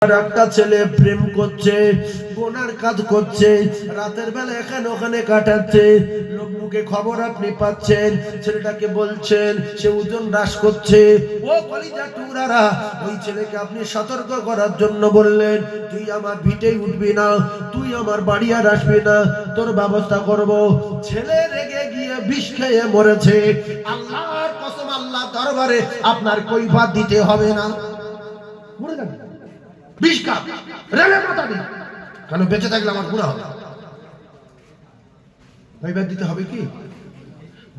একটা ছেলে প্রেম করছে, গোনার কাজ করছে, রাতের বেলা এখানে ওখানে কাটাচ্ছে, লোক মুখে খবর আপনি পাচ্ছেন, ছেলেটাকে বলছেন, সে ওজন হ্রাস করছে। ও কলিজা টুকরারা, ওই ছেলেকে আপনি সতর্ক করার জন্য বললেন, তুই আমার ভিটেই উঠবি না, তুই আমার বাড়ি আর আসবি না, তোর ব্যবস্থা করব। ছেলে রেগে গিয়ে বিষ খেয়ে মরেছে। আল্লাহর কসম, আল্লাহ দরবারে আপনার কৈফিয়ত দিতে হবে না। মরে যাবে বিষ কাপ রেলে মাথা দিন, কেন বেঁচে থাকলে আমার গুনাহ হবে। কৈফিয়ত দিতে হবে কি?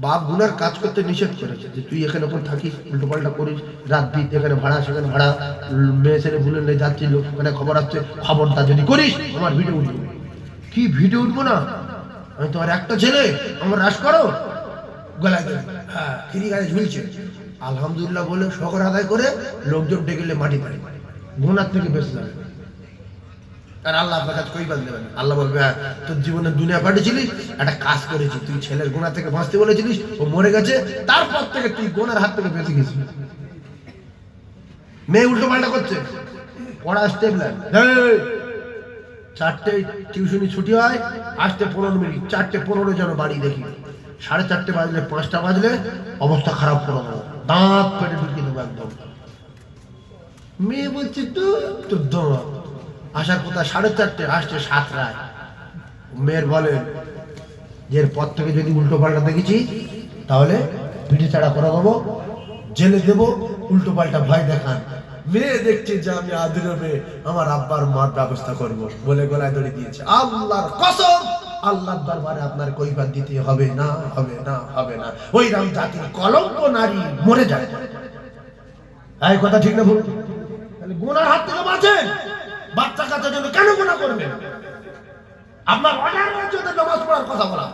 বাপ গুনার কাজ করতে নিষেধ করেছে যে তুই এখানে ওখানে থাকিস, উল্টো পাল্টা করিস, রাত দিতে এখানে ভাড়া সেখানে ভাড়া, মেয়ে ছেলে ভুলে নিয়ে যাচ্ছি, লোক ওখানে খবর আসছে, খবরটা যদি করিস আমার ভিডিও উঠবো। কি ভিডিও উঠবো না? আমি তোমার একটা ছেলে আমার হ্রাস করো, গলায় দেবে, হ্যাঁ ফিরি গায়ে ঝুলছে, আলহামদুলিল্লাহ বলে শকর আদায় করে লোকজন ডেকে মাটি পারে, গুনার থেকে বেঁচে যাবে। আর আল্লাহ আপনার কাছে কৈফিয়ত দেবেন। আল্লাহ বলবে, হ্যাঁ তোর জীবনে দুনিয়া পাঠিয়েছিলিস, একটা কাজ করেছি, তুই ছেলের গুনাহ থেকে বাঁচতে বলেছিলিস, ও মরে গেছে, তারপর থেকে তুই গুনার হাত থেকে বেঁচে গেছিস। মেয়ে উল্টো পাল্টা করছে, পড়া স্টেবলার, চারটে টিউশনি ছুটি হয়, আসতে 15 মিনিট, 4:15 যেন বাড়ি দেখি, 4:30 বাজলে 5টা বাজলে অবস্থা খারাপ করে দেবো, দাঁত পেটে ঢুকিয়ে দেবো একদম। মেয়ে বলছে তো আসার কথা 4:30, আসছে 7টায়। মেয়ের বলেন যে এরপর থেকে যদি উল্টো পাল্টা দেখেছি তাহলে পিঠে ছাড়া করে দেবো, জেলে দেবো, উল্টো পাল্টা ভয় দেখান। মেয়ে দেখছে যে আমি আদরবে আমার আব্বার মার ব্যবস্থা করব বলে গলায় দড়ি দিয়েছে। আল্লাহর কসম, আল্লাহর দরবারে আপনার কৈফিয়ত দিতে হবে না, হবে না, হবে না। ওই রাম জাতির কলঙ্ক নারী মরে যায়। এই কথা ঠিক না ভুল? তাহলে গুনার হাত থেকে বাঁচেন। বাচ্চা কাচ্চার জন্য কেন গুনাহ করবেন? আপনার অর্ডার রয়েছে নামাজ পড়ার কথা বলা,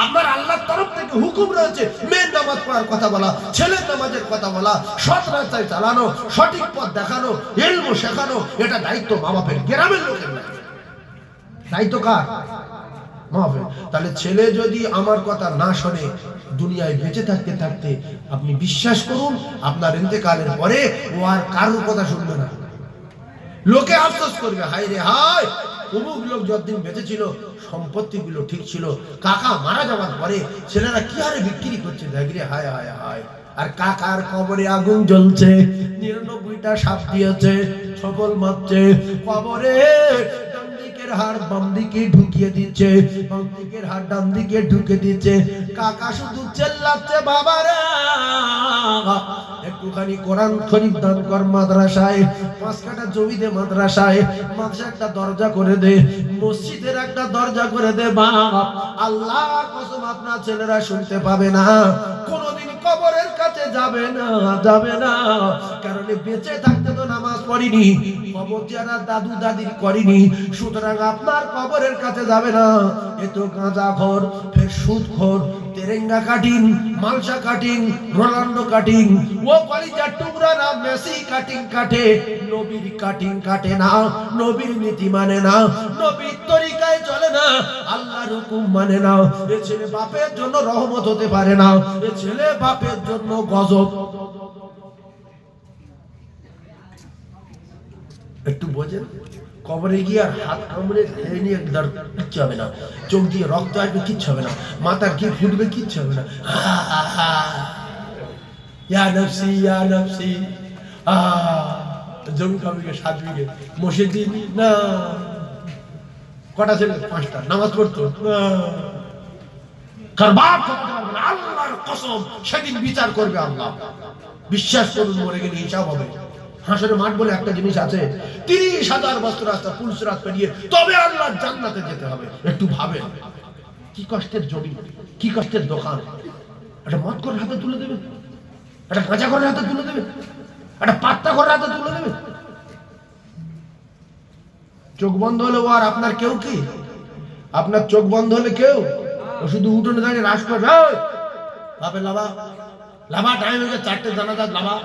আপনার আল্লাহর তরফ থেকে হুকুম রয়েছে মেয়ের নামাজ পড়ার কথা বলা, ছেলের নামাজের কথা বলা, সৎ রাস্তায় চালানো, সঠিক পথ দেখানো, ইলম শেখানো, এটা দায়িত্ব মা বাপের, গ্রামের লোকের না। দায়িত্ব কার? মা বাপের। তাহলে ছেলে যদি আমার কথা না শোনে, দুনিয়ায় বেঁচে থাকতে থাকতে আপনি বিশ্বাস করুন আপনার ইন্তেকালের পরে ও আর কারোর কথা শুনবে না। লোকে আফসোস করবে, হায় রে হায়, অমুক লোক যতদিন বেঁচে ছিল সম্পত্তি গুলো ঠিক ছিল, কাকা মারা যাওয়ার পরে ছেলেরা কি হারে বিক্রি করছে, দেখ রে হায় হায় হায়। আর কাকার কবরে আগুন জ্বলছে, 99টা সাপ দিয়েছে, ছবল মারছে কবরে, ডান দিকের হাড় বাম দিকে ঢুকিয়ে দিচ্ছে, বাম দিকের হাড় ডান দিকে ঢুকে দিচ্ছে। কাকা শুধু চেল্লাচ্ছে, বাবারা একটুখানি কোরআন শরীফ দান কর মাদ্রাসায়, 5 কাঠা জমিতে মাদ্রাসায়, মাদ্রাসা একটা দরজা করে দে, মসজিদের একটা দরজা করে দে। বাপ, আল্লাহর কসম আপনার ছেলেরা শুনতে পাবে না, কোনোদিন কবরের কাছে যাবে না, যাবে না। কারণ বেঁচে থাকতে তো নামাজ পড়িনি, কবর যারা দাদু দাদির করিনি, সুতরাং আপনার কবরের কাছে যাবে না। এ তো গাঁজাখোর, ফের সুদখোর, তেরেঙ্গা কাটিং, মালসা কাটিং, রোনাল্ডো কাটিং, ও কলিজার টুকরারা মেসি কাটিং কাটে, নবীর কাটিং কাটে না, নবীর নীতি মানে না, নবীর তরিকায় চলে না, আল্লাহর হুকুম মানে না। এ ছেলে বাপের জন্য রহমত হতে পারে না, এ ছেলে বাপের জন্য গজব। একটু বোঝেন, কবরে গিয়ে আর হাত কামড়ে খেয়ে নিয়ে কিচ্ছু হবে না, চোখ দিয়ে রক্ত আসবে কিচ্ছু হবে না, মাথা গিয়ে ফুটবে কিচ্ছু হবে না। ইয়া নফসি ইয়া নফসি, জমি কামিকে 7 বিঘে, মসজিদ না, কটা ছেলে? 5টা। নামাজ পড়তো না, কার বাপ করতে পারবে না। আল্লাহর কসম, সেদিন বিচার করবে আল্লাহ, বিশ্বাস করুন, মরে গেলে হিসাব হবে। হাসরের মাঠ বলে একটা জিনিস আছে, 30,000 বছর রাস্তা পুলসিরাত পেরিয়ে তবে আল্লাহর জান্নাতে যেতে হবে। একটু ভাবেন, কি কষ্টের জমি, কি কষ্টের দোকান, একটা মদ করে হাতে তুলে দেবে, একটা গাঁজা করে হাতে তুলে দেবে, একটা পাত্তা করে হাতে তুলে দেবে। চোখ বন্ধ হলে ও আর আপনার কেউ কি? আপনার চোখ বন্ধ হলে কেউ? ও শুধু উঠোনে দাঁড়িয়ে রাস করবে, বাপে লাভা লাভা, টাইম হয়ে গেছে, 4টে জানাজা লাভা।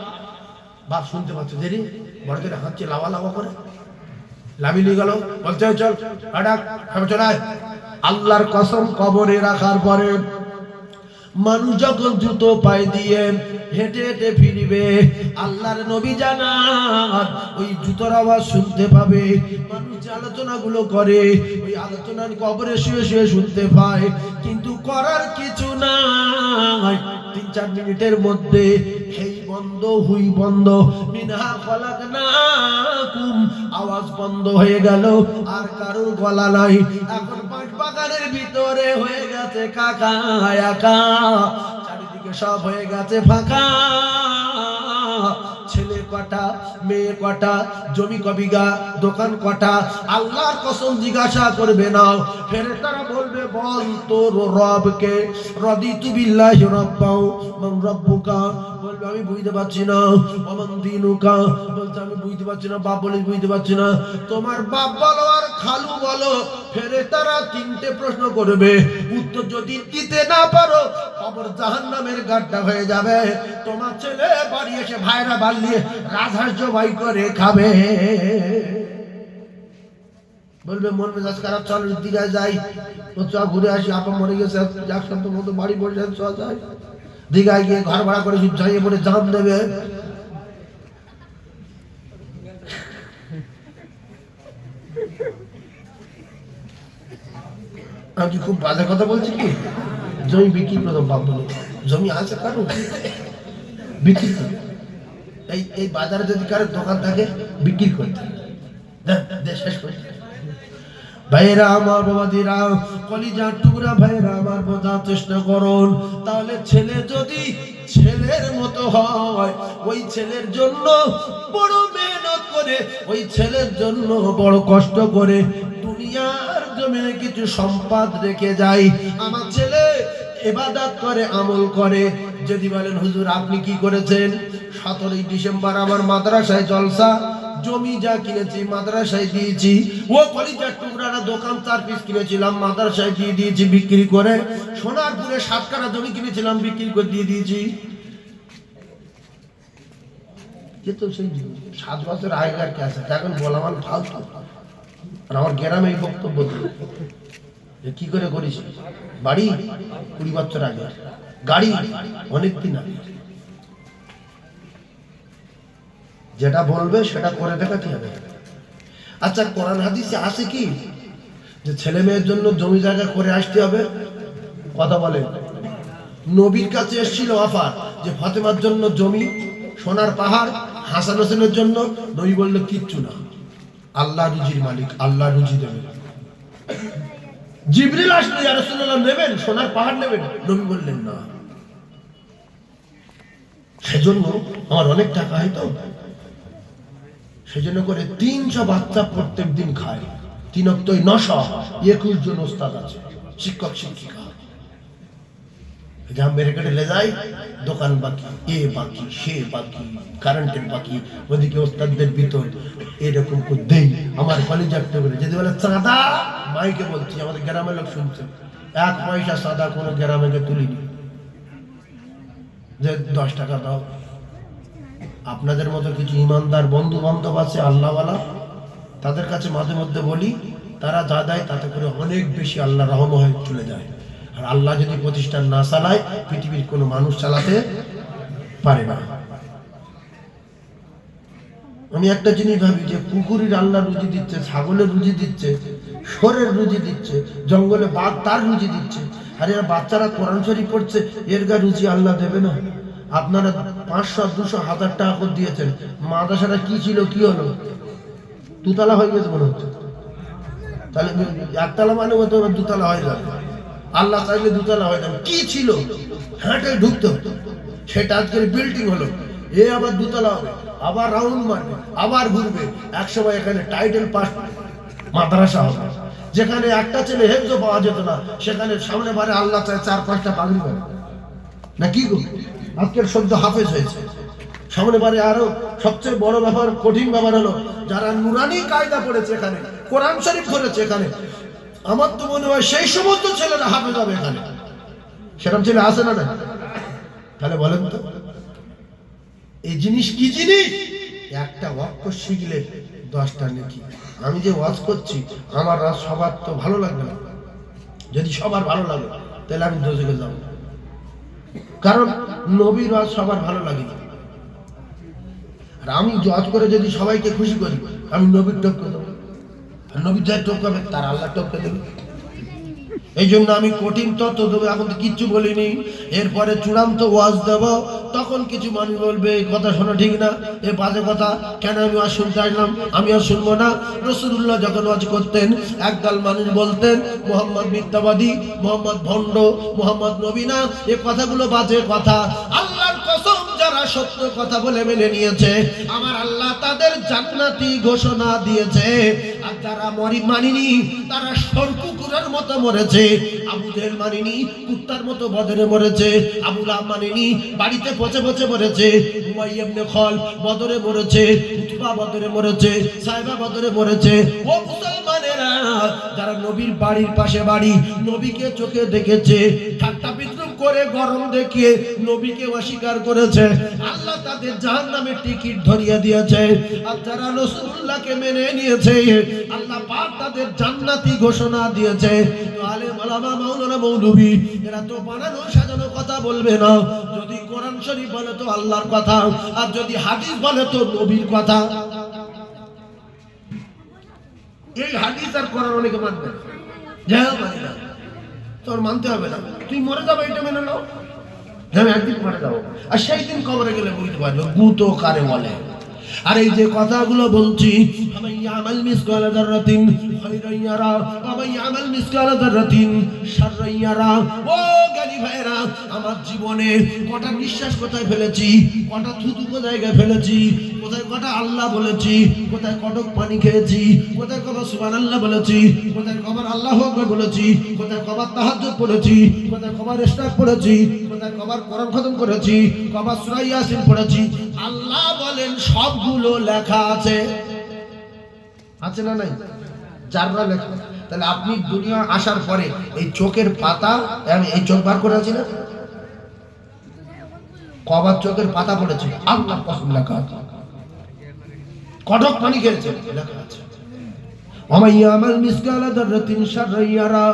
বাপ শুনতে পাচ্ছে, দেরি বড় করে হাঁটছে, লাভা লাভা করে লাভি নিয়ে গেল, বলছে চল চল। আল্লাহর কসম, কবরে রাখার পরে মানুষ যখন জুতো পায়ে দিয়ে হেঁটে হেঁটে ফিরবে, আল্লাহর নবী জানান ওই জুতোর আওয়াজ শুনতে পাবে। মানুষ যে আলোচনাগুলো করে ওই আলোচনার কবরে শুয়ে শুয়ে শুনতে পায়, কিন্তু করার কিছু নাই। 3-4 মিনিটের মধ্যে হেই বন্ধ, হুই বন্ধ, মিনহা খলাকনাকুম আওয়াজ বন্ধ হয়ে গেল, আর কারোর গলা নাই। এখন পাঁচ বাগানের ভিতরে হয়ে গেছে কাকা একা, চারিদিকে সব হয়ে গেছে ফাঁকা। ছেলে কটা, মেয়ে কটা, জমি কবিঘা, দোকান কটা, আল্লাহর কসম জিজ্ঞাসা করবে না। ফেরেশতারা বলবে বল তোর রবকে, রাদিতু বিল্লাহি রাব্বাও, মান রাব্বুকা, বলবে আমি বুঝতে পারছি না। ওমান দীনুকা, বলতে আমি বুঝতে পারছি না। বাপ বলে বুঝতে পারছি না। তোমার বাপ বলো আর খালু বলো। ফেরেশতারা 3টে প্রশ্ন করবে, উত্তর যদি দিতে না পারো কবর জাহান্নামের গাড্ডা হয়ে যাবে। তোমার ছেলে বাড়ি এসে ভাইরা বালিয়ে রাজহাঁস জবাই করে খাবে। বলবে মন মেজাজ খারাপ, চল দীঘায় যাই, চ ঘুরে আসি, আপা মরে গেছে, এক সপ্তাহ মতো বাড়ি বসে চ যাই। দীঘায় গিয়ে ঘর ভাড়া করে যাইয়ে পরে জাম দেবে। আমি কি খুব বাজে কথা বলছি কি? জমি বিক্রি প্রথম পাবো, জমি আছে কারো বিক্রি করে। এই বাজারে যদি কারো দোকান থাকে বিক্রি করতে শেষ করতে। ভাইরা আমার, বাবাদিরা, কলিজার টুকরা ভাইরা আমার, বোঝার চেষ্টা করুন। তাহলে ছেলে যদি ছেলের মতো হয়, ওই ছেলের জন্য বড় মেহনত করে, ওই ছেলের জন্য বড় কষ্ট করে দুনিয়ার জমিনে কিছু সম্পদ রেখে যায়। আমার ছেলে ইবাদত করে, আমল করে। যদি বলেন হুজুর আপনি কি করেছেন? 17ই ডিসেম্বর আমার মাদ্রাসায় জলসা, জমি যা কিনেছি মাদ্রাসায় দিয়েছি। ও কলিজার টুকরাটা দোকান 4 পিস কিনেছিলাম, মাদ্রাসায় দিয়ে দিয়েছি বিক্রি করে। সোনারপুরে 7 কাঠা জমি কিনেছিলাম, বিক্রি করে দিয়ে দিয়েছি। কিন্তু সেই 7 বছর আগেকার কে আছে, এখন বলা মানে ফালতু। আর আমার গ্রামে এই বক্তব্য দিল যে কি করে করিস, বাড়ি 20 বছর আগে, গাড়ি অনেক দিন আগে। যেটা বলবে সেটা করে দেখাতে হবে। আচ্ছা কোরআন হাদিসে আছে কি যে ছেলে মেয়ের জন্য জমি জায়গা করে আসতে হবে? কথা বলেন। নবীর কাছে এসেছিল অফার যে ফাতেমার জন্য জমি, সোনার পাহাড়, হাসান হোসেনের জন্য। নবী বলল কিচ্ছু না, আল্লাহ রুজির মালিক, আল্লাহ রুজি দেবেন। জিবরিল আসলো, ইয়া রাসূলুল্লাহ নেবেন, সোনার পাহাড় নেবেন? নবী বললেন না। সেজন্য আমার অনেক টাকা হয়তো, সেজন্য করে 300 বাচ্চা প্রত্যেক দিন খায়। 3 অক্টই 921 জন ওস্তাদ আছে, শিক্ষক শিক্ষিকা। যা মেরে কেটে লে যায়, দোকান বাকি, এ বাকি, সে বাকি, কারেন্টের বাকি, ওদিকে ওস্তাদদের ভিতর এরকম করে দেই। আমার কলিজার টুকরে যদি বলে চাঁদা, মাইকে বলছি, আমাদের গ্রামের লোক শুনছে, 1 পয়সা চাঁদা কোনো গ্রামে তুলিনি যে 10 টাকা দাও। আপনাদের মতো কিছু ইমানদার বন্ধু বান্ধব আছে আল্লাহওয়ালা, তাদের কাছে মাঝে মধ্যে বলি, তারা যা দেয় তাতে করে অনেক বেশি আল্লাহ রহম হয়ে চলে যায়। আর আল্লাহ যদি প্রতিষ্ঠান না চালায়, পৃথিবীর কোনো মানুষ চালাতে পারে না। আমি একটা জিনিস ভাবি যে কুকুরের আল্লাহ রুজি দিচ্ছে, ছাগলের রুজি দিচ্ছে, শোরের রুজি দিচ্ছে, জঙ্গলে বাঘ তার রুজি দিচ্ছে, আর এরা বাচ্চারা কোরআন শরীফ পড়ছে, এর গা রুজি আল্লাহ দেবে না? আপনারা 500, 200, 1000 টাকা করে দিয়েছেন, মাদ্রাসাটা কি ছিল, কি হলো? 2 তলা হয়ে গেছে মনে হচ্ছে। তাহলে 1 তলা মানে হয়তো 2 তলা হয়ে যাবে। আল্লাহ চাইলে 2 তলা হয়ে যাবে। কি ছিল? হাঁটে ঢুকতে হতো, সেটা আজকের বিল্ডিং হলো। এ আবার 2 তলা হবে, আবার রাউন্ড মারবে, আবার ঘুরবে। একসময় এখানে টাইটেল পাস মাদ্রাসা হবে, যেখানে একটা ছেলে হেফজ পাওয়া যেত না, সেখানে সামনে বারে আল্লাহ চায় 4-5টা পাগড়ি পাবে না। কি গো, আজকের সদ্য হাফেজ হয়েছে, সামনে বারে আরো সবচেয়ে বড় ব্যাপার, কঠিন ব্যাপার হলো যারা নুরানি কায়দা পড়েছে, এখানে কোরআন শরীফ ধরেছে, এখানে আমার তো মনে হয় সেই সমস্ত ছেলেরা হাফেজ হবে এখানে। সেরকম ছেলে আসে না? তাহলে বলেন তো এই জিনিস কি জিনিস? একটা অক্ষর শিখলে 10টা নেকি। আমি যে ওয়াজ করছি, আমার সবার তো ভালো লাগবে না। যদি সবার ভালো লাগে তাহলে আমি দোজখে যাব। কারণ নবীর ওয়াজ সবার ভালো লাগে না। আর আমি জজ করে যদি সবাইকে খুশি করি, আমি নবীর টপকে দেবো, আর নবীর যাই টপকাবে তার আল্লাহ টপকে দেবে। এই জন্য আমি কঠিন তত্ত্ব দেবো, এখন তো কিচ্ছু বলিনি। এরপরে চূড়ান্ত ওয়াজ দেব, তখন কিছু মানুষ বলবে এই কথা শোনা ঠিক না, এ বাজে কথা, কেন আমি ওয়াজ শুনতে আসলাম, আমি আর শুনবো না। রাসূলুল্লাহ যখন ওয়াজ করতেন, একদল মানুষ বলতেন মুহাম্মদ মিথ্যাবাদী, মুহাম্মদ ভণ্ড, মুহাম্মদ নবী না, এ কথাগুলো বাজে কথা। আল্লাহর কসম, যারা সত্য কথা বলে মেনে নিয়েছে, আমার আল্লাহ তাদের জান্নাতি ঘোষণা দিয়েছে। আর যারা মানিনি, তারা সরকুকুরের মতো মরেছে। আবু জেহেল মানিনি, কুত্তার মতো বদরে মরেছে। আবু লাহাব মানিনি, বাড়িতে পচে পচে মরেছে। উমাইয়া ইবনে খল বদরে মরেছে, উতবা বদরে মরেছে, সাইবা বদরে মরেছে। ও মুসলমানেরা, যারা নবীর বাড়ির পাশে বাড়ি, নবীকে চোখে দেখেছে, ঠাট্টা বিদ্রুপ করে গরম দেখিয়ে নবীকে অস্বীকার করেছে, আল্লাহ তাদের জাহান্নামের টিকিট ধরিয়ে দিয়েছে। আর যারা রাসূলুল্লাহকে মেনে নিয়েছে, আল্লাহ পাক তাদের জান্নাতি ঘোষণা দিয়েছে। তো আলেম ওলামা মাওলানা মৌলভী এরা তো বানানো সাজানো কথা বলবে না। যদি কোরআন শরীফ বলে তো আল্লাহর কথা, আর যদি হাদিস বলে তো নবীর কথা। এই হাদিস আর কোরআন অনেকে মানবে না, যাই মানে না, তোর মানতে হবে না, তুই মরে যাবে এটা মেনে নাও, আমি একদিন মরে যাবো, আর সেই দিন কবরে গেলে বুঝতে পারবে গুতো কারে বলে। আর এই যে কথাগুলো বলছি, আমাল মিসকাল যাররাতিন খায়রান ইয়ারা ওয়া আমাল মিসকাল যাররাতিন শাররান ইয়ারা। ও জ্ঞানী ভাইরা, আমার জীবনে কটা নিঃশ্বাস কোথায় ফেলেছি, কটা থুতু কোথায় ফেলেছি, কোথায় কটা আল্লাহ বলেছি, কোথায় কটক পানি খেয়েছি, কোথায় কবার সুবহানাল্লাহ বলেছি, কোথায় কবার আল্লাহু আকবার বলেছি, কোথায় কবার তাহাজ্জুদ পড়েছি, কোথায় কবার ইশরাক পড়েছি, কোথায় কবার কোরআন খতম করেছি, কবার সূরা ইয়াসিন পড়েছি। আল্লাহ বলেন সবগুলো লেখা আছে, আছে না নাই? যাররা লেখা। তাহলে আপনি দুনিয়া আসার পরে এই চোখের পাতা, আমি এই চোখ বার করে আছি না, কবার চোখের পাতা পড়েছে আল্লাহর কসম লেখা আছে, কটক পানি খেয়েছে লেখা আছে। আমাল মিসকালা যাররাতিন শাররান ইয়ারা।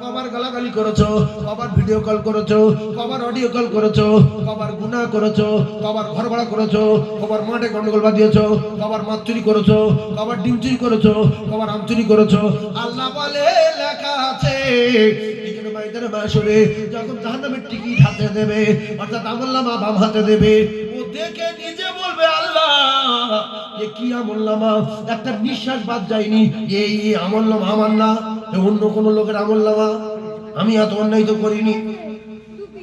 কবার গালাগালি করেছো, কবার ভিডিও কল করেছো, কবার অডিও কল করেছো, কবার গুনাহ করেছো, কবার ঘর ভাড়া করেছো, কবার মাঠে গন্ডগোল বাঁধিয়েছো, কবার মাছ চুরি করেছো, কবার ডিম চুরি করেছো, কবার আম চুরি করেছো, আল্লাহ বলে লেখা আছে। এখানে ময়দানে মাশরে যখন জাহান্নামের টিকিট হাতে দেবে, অর্থাৎ আমলনামা বাম হাতে দেবে, ও দেখে নিজে বলবে আল্লাহ এ কি আমলনামা, একটা নিঃশ্বাস বাদ যায়নি, এই আমলনামা আমার না, অন্য কোন লোকের আমলনামা, আমি এত অন্যায় তো করিনি।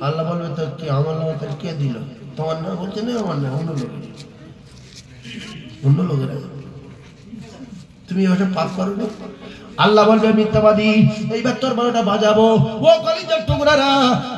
আল্লাহ বলবে তো কি আমলনামা তার কে দিল, তোমার না? বলছে না আমার না, অন্য লোকের, অন্য লোকের। তুমি ওটা পাপ করো না। আল্লাহ বলবে মিথ্যাবাদী, এইবার তোর বারোটা বাজাবো। ও কলিজার টুকরারা,